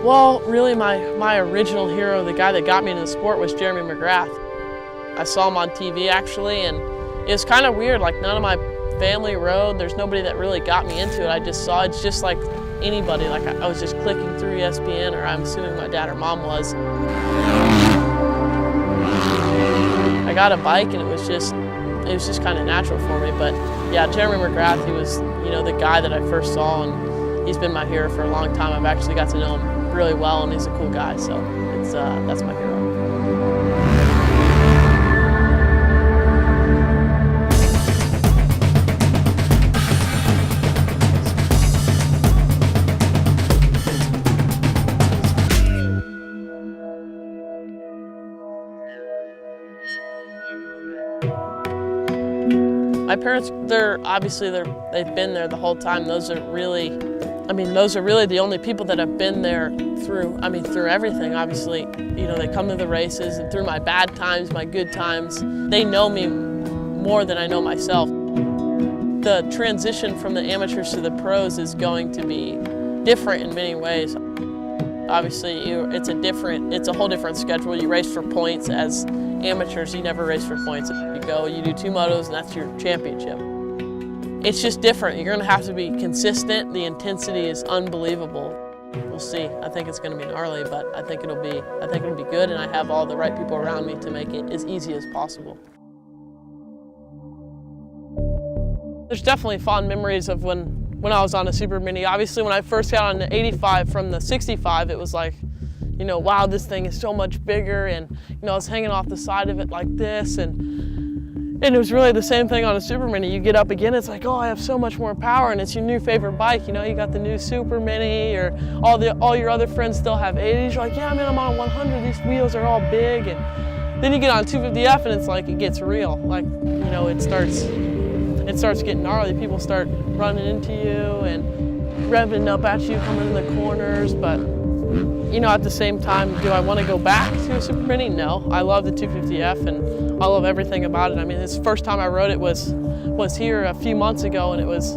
Well, really my original hero, the guy that got me into the sport, was Jeremy McGrath. I saw him on TV actually, and it was kind of weird, like none of my family rode, there's nobody that really got me into it. I just saw it's just like anybody, like I was just clicking through ESPN, or I'm assuming my dad or mom was. I got a bike and it was just kind of natural for me, but yeah, Jeremy McGrath, he was, the guy that I first saw, and he's been my hero for a long time. I've actually got to know him really well, and he's a cool guy, so that's my hero. My parents, they've been there the whole time. Those are really the only people that have been there through everything. Obviously, they come to the races, and through my bad times, my good times, they know me more than I know myself. The transition from the amateurs to the pros is going to be different in many ways. Obviously, it's a whole different schedule. You race for points. As amateurs, you never race for points. You do 2 motos, and that's your championship. It's just different. You're going to have to be consistent. The intensity is unbelievable. We'll see. I think it's going to be gnarly, but I think it'll be good, and I have all the right people around me to make it as easy as possible. There's definitely fond memories of when I was on a Super Mini. Obviously, when I first got on the 85 from the 65, it was like, wow, this thing is so much bigger, and I was hanging off the side of it like this, and it was really the same thing on a Super Mini. You get up again, it's like, oh, I have so much more power, and it's your new favorite bike. You got the new Super Mini, or all your other friends still have 80s. You're like, yeah, man, I'm on 100. These wheels are all big, and then you get on 250F, and it's like it gets real. Like, it starts getting gnarly. People start running into you and revving up at you, coming in the corners, but. At the same time, do I want to go back to a Super Mini? No. I love the 250F, and I love everything about it. This first time I rode it was here a few months ago, and it was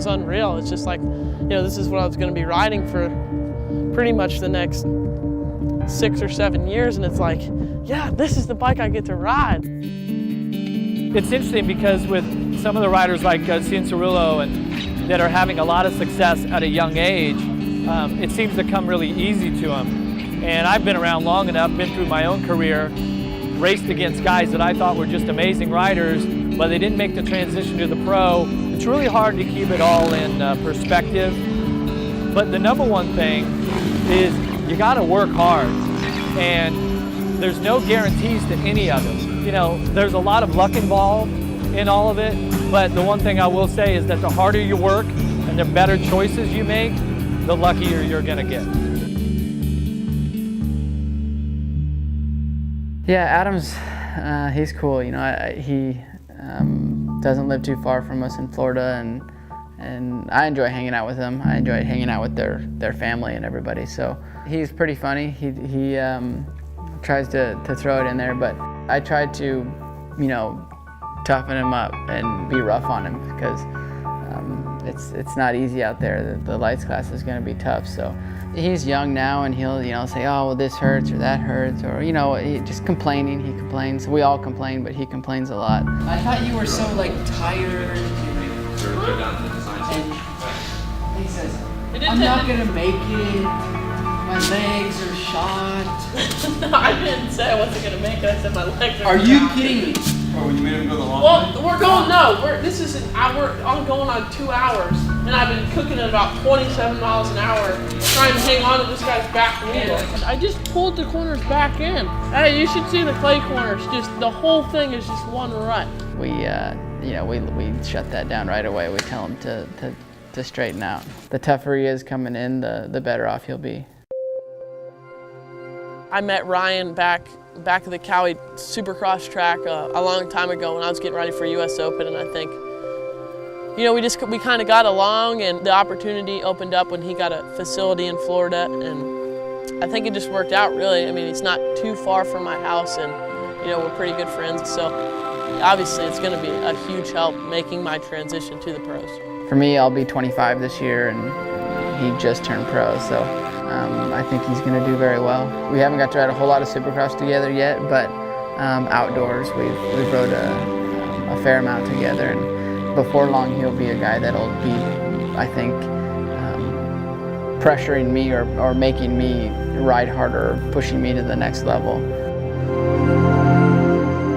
unreal. It's just like, this is what I was going to be riding for pretty much the next 6 or 7 years, and it's like, yeah, this is the bike I get to ride. It's interesting because with some of the riders like Cianciarulo and that are having a lot of success at a young age, it seems to come really easy to them. And I've been around long enough, been through my own career, raced against guys that I thought were just amazing riders, but they didn't make the transition to the pro. It's really hard to keep it all in perspective. But the number one thing is you gotta work hard. And there's no guarantees to any of it. There's a lot of luck involved in all of it, but the one thing I will say is that the harder you work and the better choices you make, the luckier you're gonna get. Yeah, Adam's, he's cool. He doesn't live too far from us in Florida, and I enjoy hanging out with him. I enjoy hanging out with their family and everybody. So he's pretty funny. He tries to throw it in there, but I try to, toughen him up and be rough on him because it's not easy out there. The lights class is going to be tough. So he's young now, and he'll say, oh, well, this hurts or that hurts, or just complaining. He complains. We all complain, but he complains a lot. I thought you were so tired. And he says, I'm not gonna make it. My legs are shot. No, I didn't say I wasn't gonna make it. I said my legs are. Are you kidding me? Oh, when you made him go the long way? We're going, no, I'm going on 2 hours, and I've been cooking at about 27 miles an hour, trying to hang on to this guy's back wheel. I just pulled the corners back in. Hey, you should see the clay corners. Just the whole thing is just one rut. We shut that down right away. We tell him to straighten out. The tougher he is coming in, the better off he'll be. I met Ryan back at the Cowie Supercross track a long time ago when I was getting ready for US Open, and I think, we kind of got along, and the opportunity opened up when he got a facility in Florida, and I think it just worked out really. It's not too far from my house, and we're pretty good friends, so obviously it's going to be a huge help making my transition to the pros. For me, I'll be 25 this year, and he just turned pro, so I think he's going to do very well. We haven't got to ride a whole lot of Supercross together yet, but outdoors we've rode a fair amount together, and before long he'll be a guy that'll be, I think, pressuring me or making me ride harder, pushing me to the next level.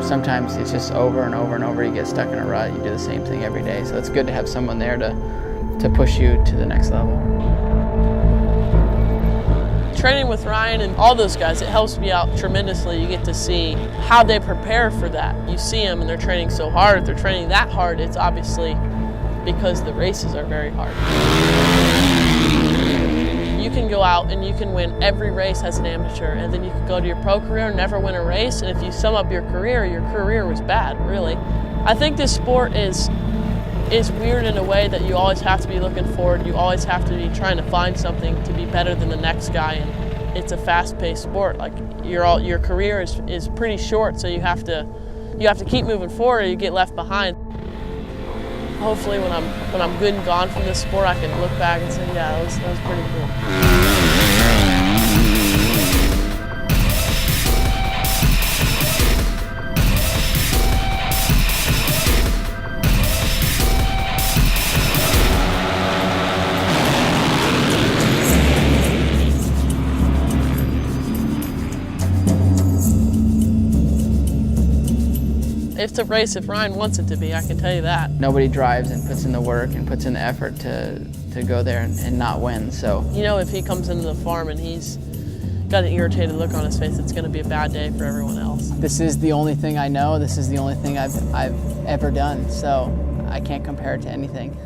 Sometimes it's just over and over and over. You get stuck in a rut, you do the same thing every day, so it's good to have someone there to push you to the next level. Training with Ryan and all those guys, it helps me out tremendously. You get to see how they prepare for that. You see them and they're training so hard. If they're training that hard, it's obviously because the races are very hard. You can go out and you can win every race as an amateur, and then you can go to your pro career and never win a race, and if you sum up your career was bad, really. I think this sport is weird in a way that you always have to be looking forward. You always have to be trying to find something to be better than the next guy, and it's a fast-paced sport. Like your career is pretty short, so you have to keep moving forward or you get left behind. Hopefully when I'm good and gone from this sport, I can look back and say, yeah, that was pretty cool. It's a race if Ryan wants it to be, I can tell you that. Nobody drives and puts in the work and puts in the effort to go there and not win, so. You know, if he comes into the farm and he's got an irritated look on his face, it's gonna be a bad day for everyone else. This is the only thing I know, this is the only thing I've ever done, so I can't compare it to anything.